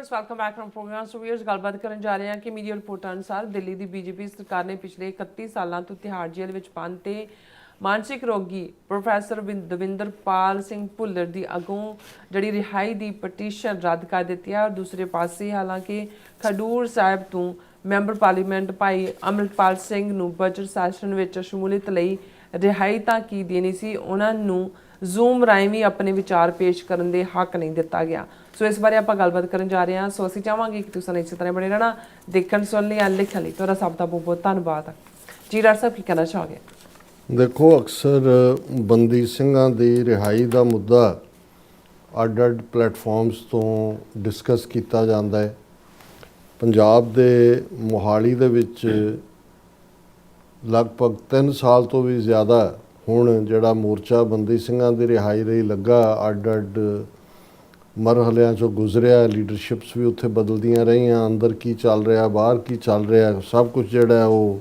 Viewers welcome back from program. So viewers गलबात करन जा रहे हैं कि मीडिया रिपोर्ट अनुसार दिल्ली की बीजेपी सरकार ने पिछले 31 सालों तो तिहाड़ जेल में बंद ते मानसिक रोगी प्रोफैसर दविंदरपाल सिंह भुल्लर की अगों जी रिहाई की पटीशन रद्द कर दी है। और दूसरे पासे हालांकि खडूर साहब तो मैंबर पार्लीमेंट भाई अमृतपाल सिंह नूं बजट सैशन में शमूलियत लई रिहाई तो की देनी सी, उन्होंने जूम राएं भी अपने विचार पेश करने के हक नहीं दिता गया। सो इस बारे आप गलबात करन जा रहे हैं। सो असीं चाहांगे कि तुसीं इस तरह बने रहना, देखण सुन लिया लिखण लई तुहाडा सब दा बहुत बहुत धन्नवाद। जी डॉक्टर साहब की कहना चाहोगे? देखो, अक्सर बंदी ਸਿੰਘਾਂ ਦੀ रिहाई का मुद्दा ਅੱਡ-ਅੱਡ प्लेटफॉर्म्स तो डिस्कस किया जाता है। पंजाब के मोहाली ਦੇ ਵਿੱਚ लगभग 3 साल तो भी ज़्यादा ਹੁਣ ਜਿਹੜਾ ਮੋਰਚਾ ਬੰਦੀ ਸਿੰਘਾਂ ਦੀ ਰਿਹਾਈ ਲਈ ਲੱਗਾ, ਅੱਡ-ਅੱਡ ਮਰਹਲਿਆਂ 'ਚੋਂ ਗੁਜ਼ਰਿਆ, ਲੀਡਰਸ਼ਿਪਸ ਵੀ ਉੱਥੇ ਬਦਲਦੀਆਂ ਰਹੀਆਂ, ਅੰਦਰ ਕੀ ਚੱਲ ਰਿਹਾ, ਬਾਹਰ ਕੀ ਚੱਲ ਰਿਹਾ, ਸਭ ਕੁਝ ਜਿਹੜਾ ਉਹ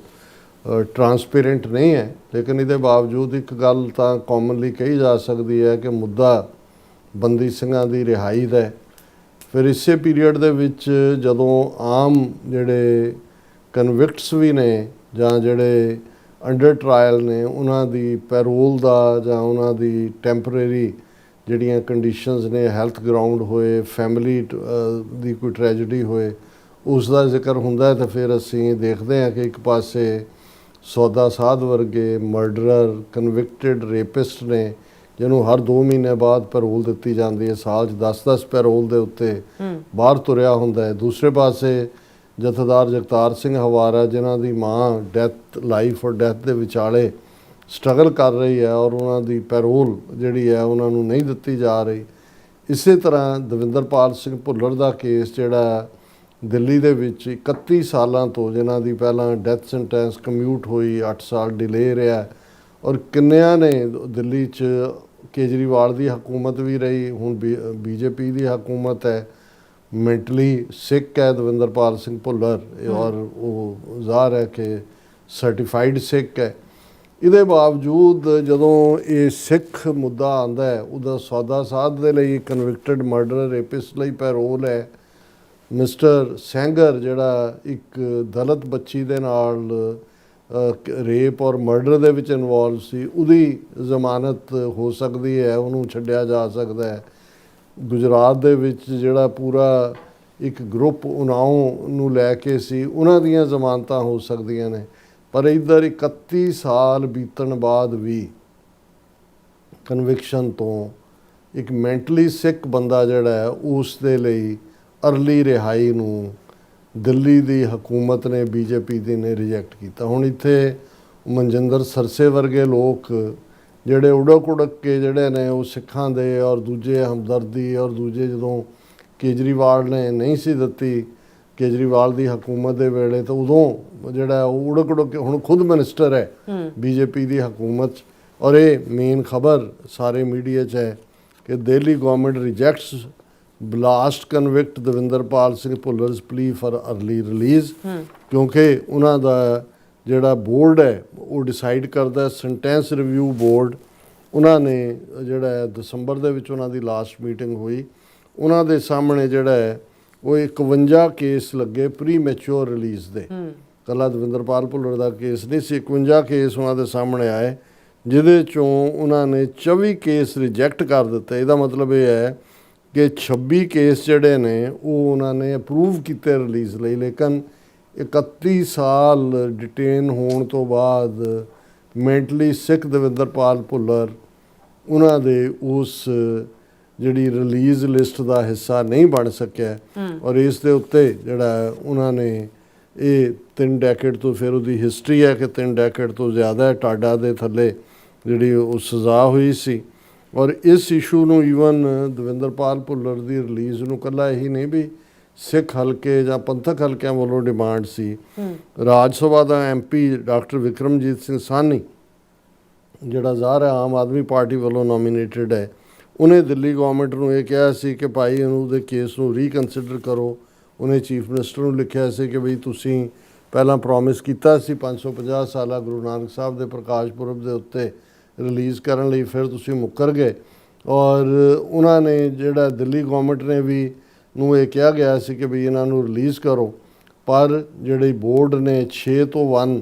ट्रांसपेरेंट नहीं है। लेकिन ये बावजूद एक गल तो कॉमनली कही जा सकती है कि मुद्दा बंदी ਸਿੰਘਾਂ की रिहाई का है। फिर इसे पीरीयड दे विच जदों आम जिहड़े कन्विक्ट्स भी ने जां जिहड़े अंडर ट्रायल ने उन्हां दी पैरोल दा जां उन्हां दी टैंपरेरी जिहड़ियां कंडीशनस ने, हैल्थ ग्राउंड होए, फैमिली दी कोई ट्रैजेडी होए, उस दा जिक्र हुंदा है। तो फिर असीं देखदे हां कि एक पासे सौदा साध वर्गे मर्डरर कन्विक्टेड रेपिस्ट ने जिन्हों हर 2 महीने बाद पैरोल दी जाती है, साल 10-10 पैरोल के उत्ते बाहर तुरिया हुंदा है। दूसरे पासे जथेदार जगतार सिंह हवारा जिन्हां दी मां डैथ, लाइफ और डैथ के विचाले स्ट्रगल कर रही है और उन्होंने पैरोल जिहड़ी है उन्होंने नहीं दी जा रही। इस तरह दविंदरपाल सिंह भुल्लर का केस जिहड़ा दिल्ली दे विच 31 सालों तो जिन्हां दी पहलां डैथ सेंटेंस कम्यूट हुई, 8 साल डिले रहा और किन्नियां ने दिल्ली च केजरीवाल की हुकूमत भी रही, हुण बीजेपी की हुकूमत है। मैंटली सिक है दविंदरपाल सिंह भुल्लर और वो ज़ाहिर है कि सर्टिफाइड सिक है। इहदे बावजूद जदों ये सिख मुद्दा आंदा है, उहदा सौदा साध दे लई कन्विक्टेड मर्डर रेपिस्ट लई पैरोल है। मिस्टर सैंगर जिहड़ा एक दलित बच्ची दे नाल रेप और मर्डर दे विच इनवॉल्व सी, उहदी जमानत हो सकती है, उन्होंने छड्डिया जा सकता है। गुजरात दे विच जिहड़ा पूरा एक ग्रुप उनाओ नूं लैके सी, उन्हां दीयां जमानतां हो सकदियां ने। पर इधर 31 साल बीतण बाद भी कन्विक्शन तो एक मैंटली सिक बंदा जिहड़ा है उस दे लई अर्ली रिहाई नूं दिल्ली की हुकूमत ने, बीजेपी दी ने रिजैक्ट किया। हुण इत्थे मनजिंदर सरसे वर्गे लोग जिहड़े उड़क उड़क के जिहड़े ने वो सिखां दे और दूजे हमदर्दी और दूजे जदों केजरीवाल ने नहीं सी दित्ती, केजरीवाल की हुकूमत के वेले, तो उदों जिहड़ा उड़क उड़क के हुण खुद मिनिस्टर है बीजेपी की हुकूमत। और ये मेन खबर सारे मीडिया च है कि Delhi government rejects blast convict Davinderpal Singh Bhullar's plea for early release, क्योंकि उन्हां दा जिहड़ा बोर्ड है वो डिसाइड करता है, सेंटेंस रिव्यू बोर्ड। उन्होंने जिहड़ा दसंबर दे विच उन्हां दी लास्ट मीटिंग हुई, उन्हां दे सामने जिहड़ा है वो 51 केस लगे प्री मैच्योर रिलीज़ दे। कला दविंदरपाल भुल्लर दा केस नहीं सी, 51 केस उन्हां दे सामने आए, जिहदे चों उन्होंने 24 केस रिजैक्ट कर दिते। इहदा मतलब ये है कि 26 केस जिहड़े ने वो उन्होंने अप्रूव किए रिलीज़ लई, लेकिन 31 साल डिटेन होने तो बाद मैंटली सिक दविंदरपाल भुल्लर उन्हां दे उस जिहड़ी रिलीज़ लिस्ट का हिस्सा नहीं बन सकिया। और इस दे उत्ते जिहड़ा उन्होंने ये 3 डेकेड तो फिर उसकी हिस्टरी है कि 3 डेकेड तो ज़्यादा टाडा दे थल्ले जिहड़ी वो सज़ा हुई सी। और इस इशू नूं ईवन दविंदरपाल भुल्लर की रिलीज़ नूं कल्ला यही नहीं भी सिख हल्के जां पंथक हल्किਆਂ ਵੱਲੋਂ डिमांड सी। राज सभा का MP डॉक्टर विक्रमजीत सिंह सानी जिहड़ा ज़ाहिर है आम आदमी पार्टी ਵੱਲੋਂ नॉमीनेटेड है, उन्हें दिल्ली गवर्नमेंट नूं ਇਹ ਕਿਹਾ ਸੀ कि भाई ਉਹਦੇ केस नूं रीकनसिडर करो। उन्हें चीफ मिनिस्टर नूं लिखिया सी कि बई तुसीं ਪਹਿਲਾਂ प्रॉमिस कीता सी 550 साला गुरु नानक साहब के प्रकाश पुरब के उत्ते रिलीज़ करने लई, फिर तुसीं मुकर गए। और उन्होंने जिहड़ा दिल्ली गवर्नमेंट ने भी ਨੂੰ ਇਹ ਕਿਹਾ ਗਿਆ ਸੀ ਕਿ ਵੀ ਇਹਨਾਂ ਨੂੰ ਰਿਲੀਜ਼ ਕਰੋ, ਪਰ ਜਿਹੜੀ ਬੋਰਡ ਨੇ 6 ਤੋਂ 1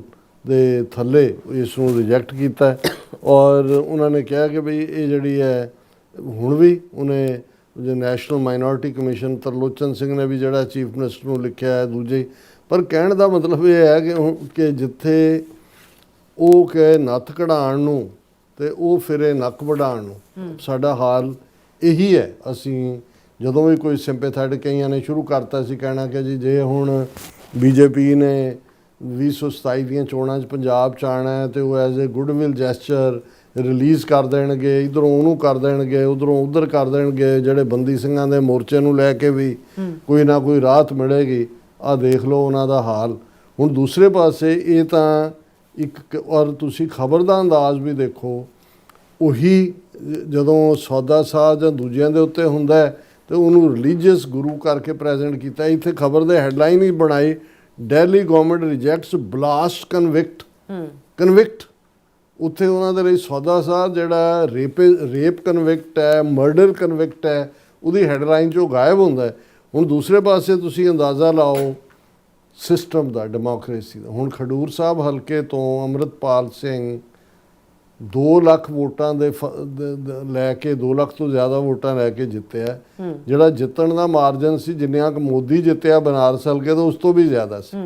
ਦੇ ਥੱਲੇ ਇਸ ਨੂੰ ਰਿਜੈਕਟ ਕੀਤਾ ਹੈ। ਔਰ ਉਹਨਾਂ ਨੇ ਕਿਹਾ ਕਿ ਵੀ ਇਹ ਜਿਹੜੀ ਹੈ ਹੁਣ ਵੀ ਉਹਨੇ ਜੋ national minority commission Tarlochan Singh ਨੇ ਵੀ ਜਿਹੜਾ ਚੀਫ ਮਿਨਿਸਟਰ ਨੂੰ ਲਿਖਿਆ ਹੈ ਦੂਜੇ, ਪਰ ਕਹਿਣ ਦਾ ਮਤਲਬ ਇਹ ਹੈ ਕਿ ਜਿੱਥੇ ਉਹ ਕਹੇ ਨੱਥ ਕਢਾਉਣ ਨੂੰ ਤੇ ਉਹ ਫਿਰੇ ਨੱਕ ਵਢਾਉਣ ਨੂੰ, ਸਾਡਾ ਹਾਲ ਇਹੀ ਹੈ। ਅਸੀਂ ਜਦੋਂ ਵੀ ਕੋਈ ਸਿੰਪੈਥੈਟਿਕ ਕਈਆਂ ਨੇ ਸ਼ੁਰੂ ਕਰਤਾ ਸੀ ਕਹਿਣਾ ਕਿ ਜੀ ਜੇ ਹੁਣ ਬੀਜੇਪੀ ਨੇ 2027 ਦੀਆਂ ਚੋਣਾਂ 'ਚ ਪੰਜਾਬ 'ਚ ਆਉਣਾ ਹੈ ਤੇ ਉਹ as a goodwill gesture release ਕਰ ਦੇਣਗੇ, ਇੱਧਰੋਂ ਉਹਨੂੰ ਕਰ ਦੇਣਗੇ, ਉੱਧਰੋਂ ਉੱਧਰ ਕਰ ਦੇਣਗੇ, ਜਿਹੜੇ ਬੰਦੀ ਸਿੰਘਾਂ ਦੇ ਮੋਰਚੇ ਨੂੰ ਲੈ ਕੇ ਵੀ ਕੋਈ ਨਾ ਕੋਈ ਰਾਹਤ ਮਿਲੇਗੀ। ਆਹ ਦੇਖ ਲਓ ਉਹਨਾਂ ਦਾ ਹਾਲ। ਹੁਣ ਦੂਸਰੇ ਪਾਸੇ ਇਹ ਤਾਂ ਇੱਕ, ਔਰ ਤੁਸੀਂ ਖਬਰ ਦਾ ਅੰਦਾਜ਼ ਵੀ ਦੇਖੋ, ਉਹੀ ਜਦੋਂ ਸੌਦਾ ਸਾਹ ਜਾਂ ਦੂਜਿਆਂ ਦੇ ਉੱਤੇ ਹੁੰਦਾ ਹੈ ਤੇ ਉਹਨੂੰ ਰਿਲੀਜੀਅਸ ਗੁਰੂ ਕਰਕੇ ਪ੍ਰੈਜ਼ੈਂਟ ਕੀਤਾ। ਇੱਥੇ ਖਬਰ ਦੇ ਹੈਡਲਾਈਨ ਹੀ ਬਣਾਈ, ਦਿੱਲੀ ਗਵਰਨਮੈਂਟ ਰਿਜੈਕਟਸ ਬਲਾਸਟ ਕਨਵਿਕਟ। ਉੱਥੇ ਉਹਨਾਂ ਦੇ ਲਈ ਸੌਦਾ ਸਾਹ ਜਿਹੜਾ ਰੇਪ ਕਨਵਿਕਟ ਹੈ, ਮਰਡਰ ਕਨਵਿਕਟ ਹੈ, ਉਹਦੀ ਹੈਡਲਾਈਨ 'ਚੋਂ ਗਾਇਬ ਹੁੰਦਾ ਹੈ। ਹੁਣ ਦੂਸਰੇ ਪਾਸੇ ਤੁਸੀਂ ਅੰਦਾਜ਼ਾ ਲਾਓ ਸਿਸਟਮ ਦਾ, ਡੈਮੋਕ੍ਰੇਸੀ ਦਾ। ਹੁਣ ਖਡੂਰ ਸਾਹਿਬ ਹਲਕੇ ਤੋਂ ਅੰਮ੍ਰਿਤਪਾਲ ਸਿੰਘ 2 ਲੱਖ ਵੋਟਾਂ ਦੇ ਲੈ ਕੇ 2 ਲੱਖ ਤੋਂ ਜ਼ਿਆਦਾ ਵੋਟਾਂ ਲੈ ਕੇ ਜਿੱਤਿਆ, ਜਿਹੜਾ ਜਿੱਤਣ ਦਾ ਮਾਰਜਨ ਸੀ ਜਿੰਨਿਆਂ ਕੁ ਮੋਦੀ ਜਿੱਤਿਆ ਬਨਾਰਸ ਹਲਕੇ ਤੋਂ ਉਸ ਤੋਂ ਵੀ ਜ਼ਿਆਦਾ ਸੀ।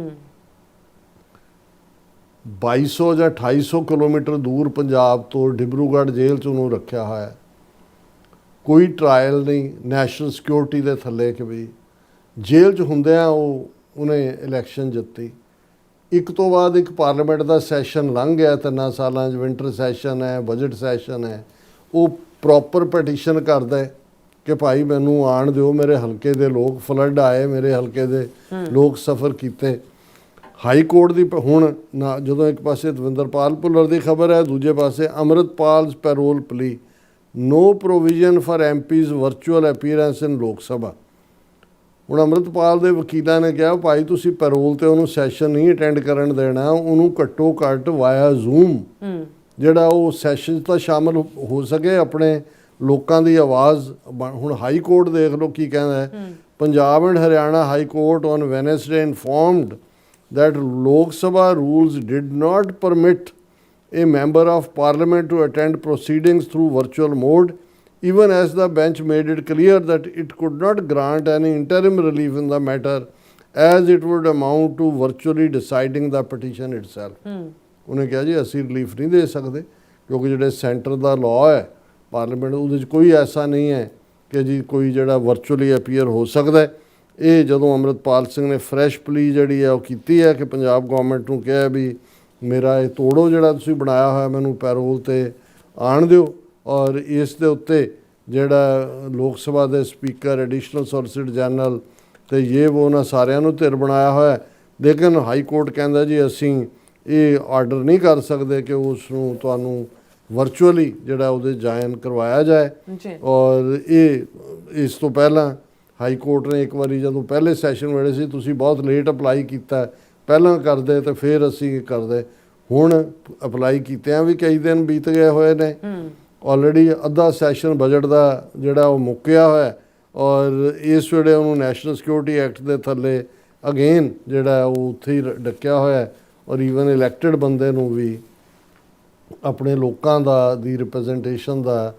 2200 ਜਾਂ 2800 ਕਿਲੋਮੀਟਰ ਦੂਰ ਪੰਜਾਬ ਤੋਂ ਡਿਬਰੂਗੜ੍ਹ ਜੇਲ੍ਹ 'ਚ ਉਹਨੂੰ ਰੱਖਿਆ ਹੋਇਆ, ਕੋਈ ਟਰਾਇਲ ਨਹੀਂ, ਨੈਸ਼ਨਲ ਸਿਕਿਉਰਿਟੀ ਦੇ ਥੱਲੇ ਕਿ ਵੀ ਜੇਲ੍ਹ 'ਚ ਹੁੰਦਿਆਂ ਉਹਨੇ ਇਲੈਕਸ਼ਨ ਜਿੱਤੀ। ਇੱਕ ਤੋਂ ਬਾਅਦ ਇੱਕ ਪਾਰਲੀਮੈਂਟ ਦਾ ਸੈਸ਼ਨ ਲੰਘ ਗਿਆ 3 ਸਾਲਾਂ 'ਚ, ਵਿੰਟਰ ਸੈਸ਼ਨ ਹੈ, ਬਜਟ ਸੈਸ਼ਨ ਹੈ, ਉਹ ਪ੍ਰੋਪਰ ਪਟੀਸ਼ਨ ਕਰਦਾ ਹੈ ਕਿ ਭਾਈ ਮੈਨੂੰ ਆਣ ਦਿਓ, ਮੇਰੇ ਹਲਕੇ ਦੇ ਲੋਕ ਫਲੱਡ ਆਏ, ਮੇਰੇ ਹਲਕੇ ਦੇ ਲੋਕ ਸਫਰ ਕੀਤੇ। ਹਾਈ ਕੋਰਟ ਦੀ ਹੁਣ ਨਾ, ਜਦੋਂ ਇੱਕ ਪਾਸੇ ਦਵਿੰਦਰਪਾਲ ਭੁੱਲਰ ਦੀ ਖਬਰ ਹੈ, ਦੂਜੇ ਪਾਸੇ Amritpal's parole plea, no provision for MPs virtual appearance in Lok Sabha. ਹੁਣ ਅੰਮ੍ਰਿਤਪਾਲ ਦੇ ਵਕੀਲਾਂ ਨੇ ਕਿਹਾ ਭਾਈ ਤੁਸੀਂ ਪੈਰੋਲ ਤੇ ਉਹਨੂੰ ਸੈਸ਼ਨ ਨਹੀਂ ਅਟੈਂਡ ਕਰਨ ਦੇਣਾ, ਉਹਨੂੰ ਘੱਟੋ ਘੱਟ ਵਾਇਆ ਜ਼ੂਮ ਜਿਹੜਾ ਉਹ ਸੈਸ਼ਨ ਤਾਂ ਸ਼ਾਮਲ ਹੋ ਸਕੇ, ਆਪਣੇ ਲੋਕਾਂ ਦੀ ਆਵਾਜ਼। ਹੁਣ ਹਾਈ ਕੋਰਟ ਦੇਖ ਲਓ ਕੀ ਕਹਿੰਦਾ ਹੈ, Punjab and Haryana high court on Wednesday informed that Lok Sabha rules did not permit a member of parliament to attend proceedings through virtual mode, even as the bench made it clear that it could not grant any interim relief in the matter as it would amount to virtually deciding the petition itself. ਉਹਨੇ ਕਿਹਾ ਜੀ ਅਸੀਂ relief ਨਹੀਂ ਦੇ ਸਕਦੇ ਕਿਉਂਕਿ ਜਿਹੜੇ centre ਦਾ law ਹੈ ਪਾਰਲੀਮੈਂਟ, ਉਹਦੇ 'ਚ ਕੋਈ ਐਸਾ ਨਹੀਂ ਹੈ ਕਿ ਜੀ ਕੋਈ ਜਿਹੜਾ ਵਰਚੁਅਲੀ ਅਪੀਅਰ ਹੋ ਸਕਦਾ ਹੈ। ਇਹ ਜਦੋਂ ਅੰਮ੍ਰਿਤਪਾਲ ਸਿੰਘ ਨੇ ਫਰੈਸ਼ ਪਲੀ ਜਿਹੜੀ ਹੈ ਉਹ ਕੀਤੀ ਹੈ ਕਿ ਪੰਜਾਬ ਗੌਰਮੈਂਟ ਨੂੰ ਕਿਹਾ ਵੀ ਮੇਰਾ ਇਹ ਤੋੜੋ ਜਿਹੜਾ ਤੁਸੀਂ ਬਣਾਇਆ ਹੋਇਆ, ਮੈਨੂੰ ਪੈਰੋਲ 'ਤੇ ਆਣ ਦਿਓ। ਔਰ ਇਸ ਦੇ ਉੱਤੇ ਜਿਹੜਾ ਲੋਕ ਸਭਾ ਦੇ ਸਪੀਕਰ, ਐਡੀਸ਼ਨਲ ਸੋਲੀਸਿਟਰ ਜਨਰਲ ਤੇ ਇਹ ਉਹਨਾਂ ਸਾਰਿਆਂ ਨੂੰ ਧਿਰ ਬਣਾਇਆ ਹੋਇਆ। ਲੇਕਿਨ ਹਾਈ ਕੋਰਟ ਕਹਿੰਦਾ ਜੀ ਅਸੀਂ ਇਹ ਆਰਡਰ ਨਹੀਂ ਕਰ ਸਕਦੇ ਕਿ ਉਸ ਨੂੰ ਤੁਹਾਨੂੰ ਵਰਚੁਅਲੀ ਜਿਹੜਾ ਉਹਦੇ ਜਾਇਨ ਕਰਵਾਇਆ ਜਾਏ। ਔਰ ਇਹ ਇਸ ਤੋਂ ਪਹਿਲਾਂ ਹਾਈ ਕੋਰਟ ਨੇ ਇੱਕ ਵਾਰੀ ਜਦੋਂ ਪਹਿਲੇ ਸੈਸ਼ਨ ਵੇਲੇ ਸੀ, ਤੁਸੀਂ ਬਹੁਤ ਲੇਟ ਅਪਲਾਈ ਕੀਤਾ, ਪਹਿਲਾਂ ਕਰਦੇ ਤੇ ਫਿਰ ਅਸੀਂ ਕਰਦੇ। ਹੁਣ ਅਪਲਾਈ ਕੀਤਿਆਂ ਵੀ ਕਈ ਦਿਨ ਬੀਤ ਗਏ ਹੋਏ ਨੇ, ਆਲਰੇਡੀ ਅੱਧਾ ਸੈਸ਼ਨ ਬਜਟ ਦਾ ਜਿਹੜਾ ਉਹ ਮੁੱਕਿਆ ਹੋਇਆ, ਔਰ ਇਸ ਵੇਲੇ ਉਹਨੂੰ ਨੈਸ਼ਨਲ ਸਿਕਿਉਰਿਟੀ ਐਕਟ ਦੇ ਥੱਲੇ ਅਗੇਨ ਜਿਹੜਾ ਉਹ ਉੱਥੇ ਹੀ ਡੱਕਿਆ ਹੋਇਆ। ਔਰ ਈਵਨ ਇਲੈਕਟਡ ਬੰਦੇ ਨੂੰ ਵੀ ਆਪਣੇ ਲੋਕਾਂ ਦੀ ਰਿਪਰੈਜ਼ੈਂਟੇਸ਼ਨ ਦਾ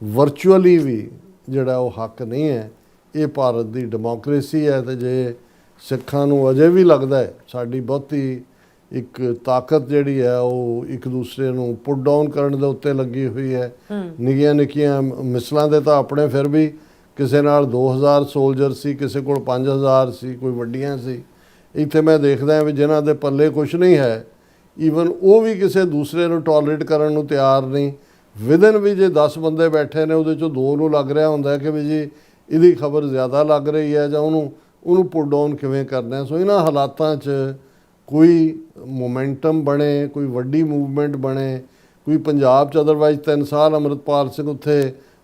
ਵਰਚੁਅਲੀ ਵੀ ਜਿਹੜਾ ਉਹ ਹੱਕ ਨਹੀਂ ਹੈ। ਇਹ ਭਾਰਤ ਦੀ ਡੈਮੋਕ੍ਰੇਸੀ ਹੈ ਤੇ ਜੇ ਸਿੱਖਾਂ ਨੂੰ ਅਜੇ ਵੀ ਲੱਗਦਾ ਹੈ ਸਾਡੀ ਬਹੁਤੀ ਇੱਕ ਤਾਕਤ ਜਿਹੜੀ ਹੈ ਉਹ ਇੱਕ ਦੂਸਰੇ ਨੂੰ ਪੁੱਟ ਡਾਊਨ ਕਰਨ ਦੇ ਉੱਤੇ ਲੱਗੀ ਹੋਈ ਹੈ, ਨਿੱਕੀਆਂ ਨਿੱਕੀਆਂ ਮਿਸਲਾਂ ਦੇ ਤਾਂ ਆਪਣੇ ਫਿਰ ਵੀ ਕਿਸੇ ਨਾਲ 2000 ਸੋਲਜਰ ਸੀ, ਕਿਸੇ ਕੋਲ 5000 ਸੀ, ਕੋਈ ਵੱਡੀਆਂ ਸੀ। ਇੱਥੇ ਮੈਂ ਦੇਖਦਾ ਵੀ ਜਿਨ੍ਹਾਂ ਦੇ ਪੱਲੇ ਕੁਛ ਨਹੀਂ ਹੈ, ਈਵਨ ਉਹ ਵੀ ਕਿਸੇ ਦੂਸਰੇ ਨੂੰ ਟੋਲਰੇਟ ਕਰਨ ਨੂੰ ਤਿਆਰ ਨਹੀਂ। ਵਿਦਨ ਵੀ ਜੇ 10 ਬੰਦੇ ਬੈਠੇ ਨੇ ਉਹਦੇ 'ਚੋਂ 2 ਨੂੰ ਲੱਗ ਰਿਹਾ ਹੁੰਦਾ ਕਿ ਵੀ ਜੀ ਇਹਦੀ ਖਬਰ ਜ਼ਿਆਦਾ ਲੱਗ ਰਹੀ ਹੈ ਜਾਂ ਉਹਨੂੰ ਪੁੱਟ ਡਾਊਨ ਕਿਵੇਂ ਕਰਨਾ। ਸੋ ਇਹਨਾਂ ਹਾਲਾਤਾਂ 'ਚ ਕੋਈ ਮੋਮੈਂਟਮ ਬਣੇ, ਕੋਈ ਵੱਡੀ ਮੂਵਮੈਂਟ ਬਣੇ, ਕੋਈ ਪੰਜਾਬ 'ਚ ਅਦਰਵਾਈਜ਼ 3 ਸਾਲ ਅੰਮ੍ਰਿਤਪਾਲ ਸਿੰਘ ਉੱਥੇ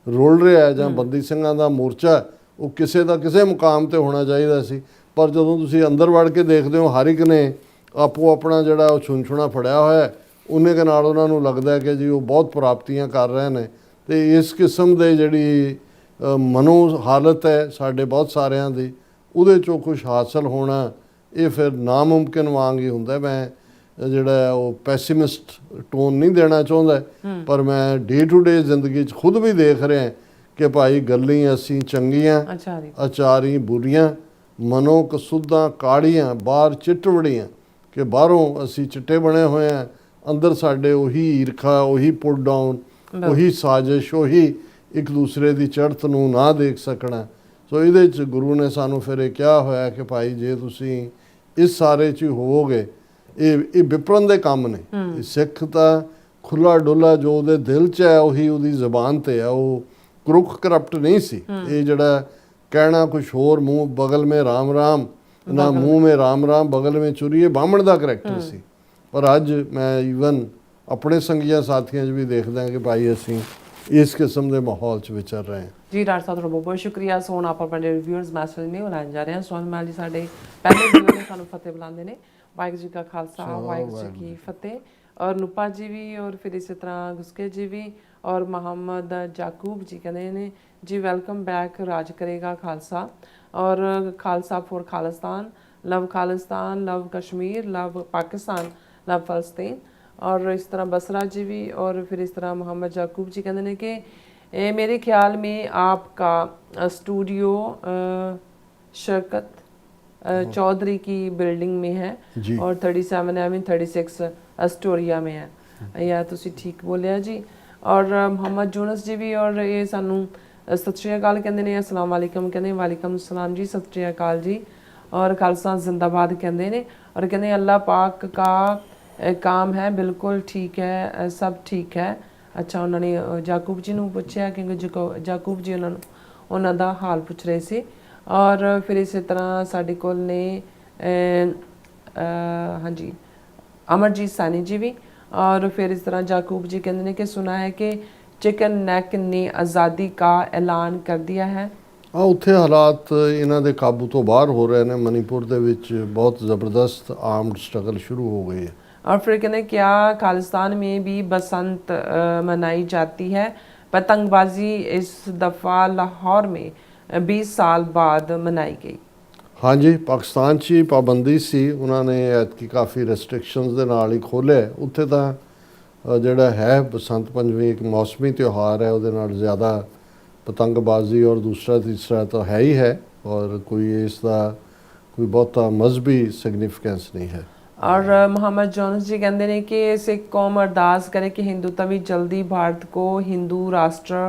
ਰੁਲ ਰਿਹਾ ਜਾਂ ਬੰਦੀ ਸਿੰਘਾਂ ਦਾ ਮੋਰਚਾ ਉਹ ਕਿਸੇ ਦਾ ਕਿਸੇ ਮੁਕਾਮ 'ਤੇ ਹੋਣਾ ਚਾਹੀਦਾ ਸੀ। ਪਰ ਜਦੋਂ ਤੁਸੀਂ ਅੰਦਰ ਵੜ ਕੇ ਦੇਖਦੇ ਹੋ ਹਰ ਇੱਕ ਨੇ ਆਪੋ ਆਪਣਾ ਜਿਹੜਾ ਉਹ ਛੁੰਛੁਣਾ ਫੜਿਆ ਹੋਇਆ, ਉਹਨੇ ਦੇ ਨਾਲ ਉਹਨਾਂ ਨੂੰ ਲੱਗਦਾ ਕਿ ਜੀ ਉਹ ਬਹੁਤ ਪ੍ਰਾਪਤੀਆਂ ਕਰ ਰਹੇ ਨੇ। ਅਤੇ ਇਸ ਕਿਸਮ ਦੇ ਜਿਹੜੀ ਮਨੋ ਹਾਲਤ ਹੈ ਸਾਡੇ ਬਹੁਤ ਸਾਰਿਆਂ ਦੀ, ਉਹਦੇ ਚੋਂ ਕੁਝ ਹਾਸਲ ਹੋਣਾ ਇਹ ਫਿਰ ਨਾਮੁਮਕਿਨ ਵਾਂਗ ਹੀ ਹੁੰਦਾ। ਮੈਂ ਜਿਹੜਾ ਹੈ ਉਹ ਪੈਸੀਮਿਸਟ ਟੋਨ ਨਹੀਂ ਦੇਣਾ ਚਾਹੁੰਦਾ, ਪਰ ਮੈਂ ਡੇ ਟੂ ਡੇ ਜ਼ਿੰਦਗੀ 'ਚ ਖੁਦ ਵੀ ਦੇਖ ਰਿਹਾ ਕਿ ਭਾਈ ਗੱਲੀਂ ਅਸੀਂ ਚੰਗੀਆਂ ਅਚਾਰੀ ਬੁਰੀਆਂ, ਮਨੋਂ ਕਸੁੱਧਾਂ ਕਾੜੀਆਂ ਬਾਹਰ ਚਿੱਟਵੜੀਆਂ, ਕਿ ਬਾਹਰੋਂ ਅਸੀਂ ਚਿੱਟੇ ਬਣੇ ਹੋਏ ਹਾਂ, ਅੰਦਰ ਸਾਡੇ ਉਹੀ ਈਰਖਾ, ਉਹੀ ਪੁੱਟ ਡਾਊਨ, ਉਹੀ ਸਾਜ਼ਿਸ਼, ਉਹੀ ਇੱਕ ਦੂਸਰੇ ਦੀ ਚੜ੍ਹਤ ਨੂੰ ਨਾ ਦੇਖ ਸਕਣਾ। ਸੋ ਇਹਦੇ 'ਚ ਗੁਰੂ ਨੇ ਸਾਨੂੰ ਫਿਰ ਇਹ ਕਿਹਾ ਹੋਇਆ ਕਿ ਭਾਈ ਜੇ ਤੁਸੀਂ ਇਸ ਸਾਰੇ 'ਚ ਹੋਵੋਗੇ, ਇਹ ਵਿਪਰਨ ਦੇ ਕੰਮ ਨੇ। ਸਿੱਖ ਤਾਂ ਖੁੱਲਾ ਡੁੱਲਾ ਜੋ ਉਹਦੇ ਦਿਲ 'ਚ ਹੈ ਉਹੀ ਉਹਦੀ ਜ਼ਬਾਨ ਤੇ ਹੈ, ਉਹ ਕਰੁੱਖ ਕਰਪਟ ਨਹੀਂ ਸੀ। ਇਹ ਜਿਹੜਾ ਕਹਿਣਾ ਕੁਛ ਹੋਰ, ਮੂੰਹ ਬਗਲ ਮੇ ਰਾਮ ਰਾਮ ਨਾ ਮੂੰਹ ਮੇ ਰਾਮ ਰਾਮ ਬਗਲ ਮੇ ਚੁਰੀਏ, ਬਾਹਮਣ ਦਾ ਕਰੈਕਟਰ ਸੀ। ਪਰ ਅੱਜ ਮੈਂ ਈਵਨ ਆਪਣੇ ਸੰਗੀਆਂ ਸਾਥੀਆਂ 'ਚ ਵੀ ਦੇਖਦਾ ਕਿ ਭਾਈ ਅਸੀਂ ਇਸ ਕਿਸਮ ਦੇ ਮਾਹੌਲ 'ਚ ਵਿਚਰ ਰਹੇ ਹਾਂ। ਜੀ ਡਾਕਟਰ ਸਾਹਿਬ ਤੁਹਾਡਾ ਬਹੁਤ ਸ਼ੁਕਰੀਆ। ਸੋ ਹੁਣ ਆਪਾਂ ਆਪਣੇ ਰਿਵਿਊਅਰਸ ਮੈਸੇਜ ਨੇ ਬੁਲਾਉਣ ਜਾ ਰਹੇ ਹਾਂ। ਸੋਹਣ ਮਾਲ ਜੀ ਸਾਡੇ ਪਹਿਲੇ ਵੀਡੀਓ ਨੇ ਸਾਨੂੰ ਫਤਿਹ ਬੁਲਾਉਂਦੇ ਨੇ। ਵਾਹਿਗੁਰੂ ਜੀ ਕਾ ਖਾਲਸਾ ਵਾਹਿਗੁਰੂ ਜੀ ਕੀ ਫਤਿਹ। और नुपा जी भी, और फिर इसी तरह घुसके जी भी, और मोहम्मद जाकूब जी कहते हैं जी वेलकम बैक, राज करेगा खालसा, और Khalsa for Khalistan, love Khalistan, love Kashmir, love Pakistan, love फ़लस्तीन। और इस तरह बसरा जी भी, और फिर इस तरह मोहम्मद जाकूब जी कहते हैं कि मेरे ख्याल में आपका स्टूडियो शरकत चौधरी की बिल्डिंग में है, और 37 एवं 36 अस्टोरिया में है। या तुसी ठीक बोलिया जी। और मोहम्मद यूनुस जी भी, और ये सानू सत श्री अकाल कहते हैं, अस्सलाम वालेकुम कहते हैं, वालेकुम अस्सलाम जी, सत श्री अकाल जी। और खालसा जिंदाबाद कहते हैं, और कहते हैं अल्लाह पाक का काम है, बिल्कुल ठीक है, सब ठीक है। अच्छा, उन्होंने जाकूब जी ਨੂੰ ਪੁੱਛਿਆ क्योंकि जाकूब जी ਉਹਨਾਂ ਦਾ ਹਾਲ ਪੁੱਛ ਰਹੇ ਸੀ। और फिर इसी तरह साढ़े कोल ने हाँ जी अमरजीत सानी जी भी। और फिर इस तरह जाकूब जी कहते हैं कि सुना है कि चिकन नेक ने आज़ादी का ऐलान कर दिया है। ਉੱਥੇ ਹਾਲਾਤ ਇਹਨਾਂ ਦੇ ਕਾਬੂ ਤੋਂ ਬਾਹਰ ਹੋ ਰਹੇ ਨੇ। ਮਨੀਪੁਰ ਦੇ ਵਿੱਚ ਬਹੁਤ ਜ਼ਬਰਦਸਤ ਆਰਮਡ स्ट्रगल शुरू हो गई है। और फिर कहते हैं क्या खालिस्तान में भी बसंत मनाई जाती है? पतंगबाजी इस दफ़ा लाहौर में 20 साल बाद मनाई गई। हाँ जी, पाकिस्तान 'ਚ ਹੀ ਪਾਬੰਦੀ ਸੀ, ਉਹਨਾਂ ਨੇ ਐਤਕੀ ਕਾਫੀ ਰੈਸਟ੍ਰਿਕਸ਼ਨਸ ਦੇ ਨਾਲ ਹੀ ਖੋਲ੍ਹਿਆ। ਉੱਥੇ ਤਾਂ ਜਿਹੜਾ ਹੈ ਬਸੰਤ ਪੰਚਮੀ ਇੱਕ ਮੌਸਮੀ ਤਿਉਹਾਰ ਹੈ, ਉਹਦੇ ਨਾਲ ਜ਼ਿਆਦਾ ਪਤੰਗਬਾਜ਼ੀ ਔਰ ਦੂਸਰਾ ਤੀਸਰਾ ਤਾਂ ਹੈ ਹੀ ਹੈ, ਔਰ ਕੋਈ ਇਸ ਦਾ ਕੋਈ ਬਹੁਤਾ ਮਜ਼ਹਬੀ ਸਿਗਨੀਫੀਕੈਂਸ ਨਹੀਂ ਹੈ। और मोहम्मद जोनस जी कहते हैं कि सिख कौम अरदास करे कि हिंदुत्व भी जल्दी भारत को हिंदू राष्ट्र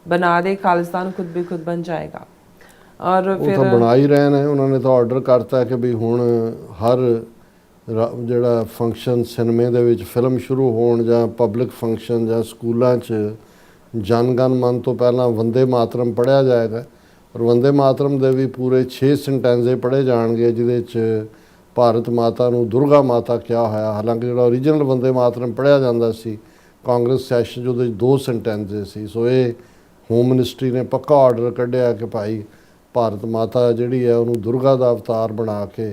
बना दे, खालिस्तान खुद भी खुद बन जाएगा। और फिर ਉਹ ਤਾਂ ਬਣਾ ਹੀ ਰਹੇ ਨੇ। ਉਹਨਾਂ ਨੇ ਤਾਂ ਆਰਡਰ ਕਰਤਾ ਕਿ ਵੀ ਹੁਣ ਹਰ ਜਿਹੜਾ ਫੰਕਸ਼ਨ ਸਿਨੇਮੇ ਦੇ ਵਿੱਚ ਫਿਲਮ ਸ਼ੁਰੂ ਹੋਣ ਜਾਂ ਪਬਲਿਕ ਫੰਕਸ਼ਨ ਜਾਂ ਸਕੂਲਾਂ 'ਚ ਜਨ ਗਣ ਮਨ ਤੋਂ ਪਹਿਲਾਂ ਵੰਦੇ ਮਾਤਰਮ ਪੜ੍ਹਿਆ ਜਾਏਗਾ। ਔਰ ਵੰਦੇ ਮਾਤਰਮ ਦੇ ਵੀ ਪੂਰੇ 6 ਸੈਂਟੈਂਸੇ ਪੜ੍ਹੇ ਜਾਣਗੇ, ਜਿਹਦੇ 'ਚ ਭਾਰਤ ਮਾਤਾ ਨੂੰ ਦੁਰਗਾ ਮਾਤਾ ਕਿਹਾ ਹੋਇਆ। ਹਾਲਾਂਕਿ ਜਿਹੜਾ ਓਰੀਜਨਲ ਵੰਦੇ ਮਾਤਰਮ ਪੜ੍ਹਿਆ ਜਾਂਦਾ ਸੀ ਕਾਂਗਰਸ ਸੈਸ਼ਨ 'ਚ, ਉਹਦੇ 'ਚ 2 ਸੈਂਟੈਂਸੇ ਸੀ। ਸੋ ਇਹ ਹੋਮ ਮਿਨਿਸਟਰੀ ਨੇ ਪੱਕਾ ਆਰਡਰ ਕੱਢਿਆ ਕਿ ਭਾਈ ਭਾਰਤ ਮਾਤਾ ਜਿਹੜੀ ਹੈ ਉਹਨੂੰ ਦੁਰਗਾ ਦਾ ਅਵਤਾਰ ਬਣਾ ਕੇ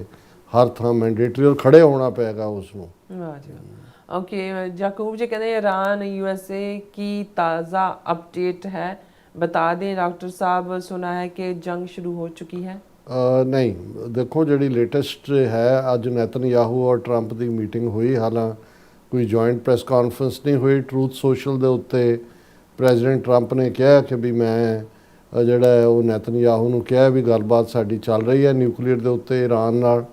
ਹਰ ਥਾਂ ਮੈਂਡੇਟਰੀ ਔਰ ਖੜੇ ਹੋਣਾ ਪਏਗਾ ਉਸ ਨੂੰ। ओके, जाकूब जी कहते हैं ईरान यूएसए की ताज़ा अपडेट है, बता दें डॉक्टर साहब, सुना है कि जंग शुरू हो चुकी है। ਨਹੀਂ, ਦੇਖੋ ਜਿਹੜੀ ਲੇਟੈਸਟ ਹੈ, ਅੱਜ ਨੈਤਨਯਾਹੂ ਔਰ ਟਰੰਪ ਦੀ ਮੀਟਿੰਗ ਹੋਈ। ਹਾਲਾਂ ਕੋਈ ਜੁਆਇੰਟ ਪ੍ਰੈਸ ਕਾਨਫਰੰਸ ਨਹੀਂ ਹੋਈ। ਟਰੂਥ ਸੋਸ਼ਲ ਦੇ ਉੱਤੇ ਪ੍ਰੈਜ਼ੀਡੈਂਟ ਟਰੰਪ ਨੇ ਕਿਹਾ ਕਿ ਵੀ ਮੈਂ ਜਿਹੜਾ ਹੈ ਉਹ ਨੈਤਨਯਾਹੂ ਨੂੰ ਕਿਹਾ ਵੀ ਗੱਲਬਾਤ ਸਾਡੀ ਚੱਲ ਰਹੀ ਹੈ ਨਿਊਕਲੀਅਰ ਦੇ ਉੱਤੇ ਈਰਾਨ ਨਾਲ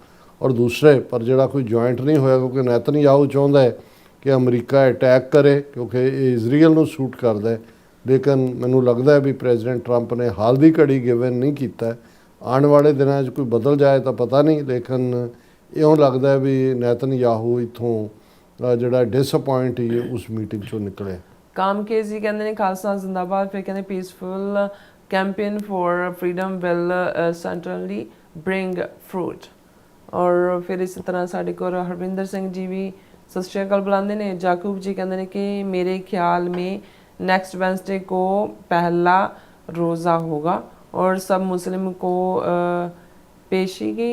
ਔਰ ਦੂਸਰੇ, ਪਰ ਜਿਹੜਾ ਕੋਈ ਜੁਆਇੰਟ ਨਹੀਂ ਹੋਇਆ, ਕਿਉਂਕਿ ਨੈਤਨਯਾਹੂ ਚਾਹੁੰਦਾ ਹੈ ਕਿ ਅਮਰੀਕਾ ਅਟੈਕ ਕਰੇ ਕਿਉਂਕਿ ਇਹ ਇਜ਼ਰਾਈਲ ਨੂੰ ਸੂਟ ਕਰਦਾ ਹੈ। ਲੇਕਿਨ ਮੈਨੂੰ ਲੱਗਦਾ ਵੀ ਪ੍ਰੈਜ਼ੀਡੈਂਟ ਟਰੰਪ ਨੇ ਹਾਲ ਦੀ ਘੜੀ ਗਿਵਨ ਨਹੀਂ ਕੀਤਾ। ਆਉਣ ਵਾਲੇ ਦਿਨਾਂ 'ਚ ਕੋਈ ਬਦਲ ਜਾਏ ਤਾਂ ਪਤਾ ਨਹੀਂ, ਲੇਕਿਨ ਇਉਂ ਲੱਗਦਾ ਵੀ ਨੈਤਨਯਾਹੂ ਇੱਥੋਂ ਜਿਹੜਾ ਡਿਸਅਪੁਆਇੰਟ ਹੀ ਉਸ ਮੀਟਿੰਗ 'ਚੋਂ ਨਿਕਲੇ। काम के जी कहते हैं खालसा जिंदाबाद। फिर कहते हैं peaceful campaign for freedom will certainly bring fruit. और फिर इस तरह साढ़े को हरविंदर सिंह जी भी सत श्री अकाल बुलाते हैं। जाकूब जी कहते हैं कि मेरे ख्याल में नेक्स्ट वेंसडे को पहला रोज़ा होगा और सब मुस्लिम को पेशीगी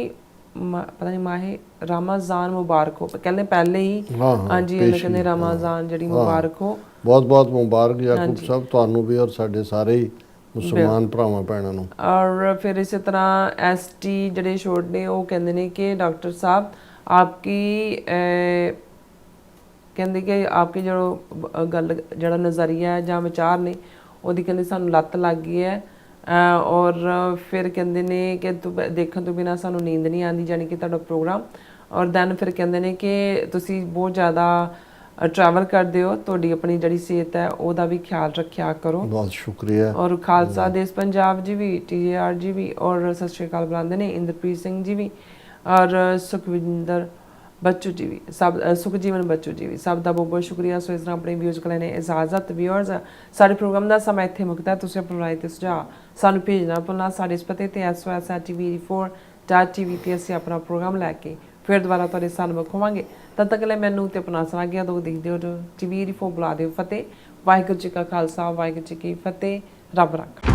पता नहीं माहे रमज़ान मुबारक हो। कहते पहले ही हाँ जी कहते रमज़ान जी मुबारक हो। ਬਹੁਤ ਬਹੁਤ ਮੁਬਾਰਕ ਜਾਕੂਬ ਸਾਹਿਬ ਤੁਹਾਨੂੰ ਵੀ ਔਰ ਸਾਡੇ ਸਾਰੇ ਹੀ ਮੁਸਲਮਾਨ ਭਰਾਵਾਂ ਭੈਣਾਂ ਨੂੰ। ਔਰ ਫਿਰ ਇਸੇ ਤਰ੍ਹਾਂ ਐਸਟੀ ਜਿਹੜੇ ਛੋੜ ਨੇ ਉਹ ਕਹਿੰਦੇ ਨੇ ਕਿ ਡਾਕਟਰ ਸਾਹਿਬ ਆਪਕੀ ਕਹਿੰਦੇ ਕਿ ਆਪਕੇ ਗੱਲ ਜਿਹੜਾ ਨਜ਼ਰੀਆ ਹੈ ਜਾਂ ਵਿਚਾਰ ਨੇ ਉਹਦੀ ਕਹਿੰਦੇ ਸਾਨੂੰ ਲੱਤ ਲੱਗ ਗਈ ਹੈ। ਔਰ ਫਿਰ ਕਹਿੰਦੇ ਨੇ ਕਿ ਦੇਖਣ ਤੋਂ ਬਿਨਾਂ ਸਾਨੂੰ ਨੀਂਦ ਨਹੀਂ ਆਉਂਦੀ, ਜਾਣੀ ਕਿ ਤੁਹਾਡਾ ਪ੍ਰੋਗਰਾਮ। ਔਰ ਦੈਨ ਫਿਰ ਕਹਿੰਦੇ ਨੇ ਕਿ ਤੁਸੀਂ ਬਹੁਤ ਜ਼ਿਆਦਾ ਟਰੈਵਲ ਕਰਦੇ ਹੋ, ਤੁਹਾਡੀ ਆਪਣੀ ਜਿਹੜੀ ਸਿਹਤ ਹੈ ਉਹਦਾ ਵੀ ਖਿਆਲ ਰੱਖਿਆ ਕਰੋ। ਬਹੁਤ ਸ਼ੁਕਰੀਆ। ਔਰ ਖਾਲਸਾ ਦੇਸ਼ ਪੰਜਾਬ ਜੀ ਵੀ, TJR ਜੀ ਵੀ, ਔਰ ਸਤਿ ਸ਼੍ਰੀ ਅਕਾਲ ਬੁਲਾਉਂਦੇ ਨੇ ਇੰਦਰਪ੍ਰੀਤ ਸਿੰਘ ਜੀ ਵੀ, ਔਰ ਸੁਖਵਿੰਦਰ ਬੱਚੂ ਜੀ ਵੀ, ਸਭ ਸੁਖਜੀਵਨ ਬੱਚੂ ਜੀ ਵੀ, ਸਭ ਦਾ ਬਹੁਤ ਬਹੁਤ ਸ਼ੁਕਰੀਆ। ਸੋ ਇਸ ਤਰ੍ਹਾਂ ਆਪਣੇ ਵਿਊਜ਼ ਕੋਲ ਨੇ ਇਜਾਜ਼ਤ। ਵਿਊਅਰਸ, ਸਾਡੇ ਪ੍ਰੋਗਰਾਮ ਦਾ ਸਮਾਂ ਇੱਥੇ ਮੁੱਕਦਾ ਹੈ। ਤੁਸੀਂ ਆਪਣੀ ਰਾਏ ਤੇ ਸੁਝਾਅ ਸਾਨੂੰ ਭੇਜਣਾ ਭੁੱਲਣਾ ਸਾਡੇ ਇਸ ਪਤੇ ਤੇ sos@tv84.tv ਤੇ ਅਸੀਂ ਆਪਣਾ ਪ੍ਰੋਗਰਾਮ ਲੈ ਕੇ ਫਿਰ ਦੁਬਾਰਾ ਤੁਹਾਡੇ ਸਾਹਮਣੇ ਹੋਵਾਂਗੇ। ਤਦ ਤੱਕ ਲਈ ਮੈਨੂੰ ਤੇ ਆਪਣਾ ਸਲਾਹੀਆਂ ਦੋ ਦੇਖਦੇ ਹੋ TV84 ਬੁਲਾ ਦਿਓ। ਫਤਿਹ। ਵਾਹਿਗੁਰੂ ਜੀ ਕਾ ਖਾਲਸਾ, ਵਾਹਿਗੁਰੂ ਜੀ ਕੀ ਫਤਿਹ। ਰੱਬ ਰੱਖਾ।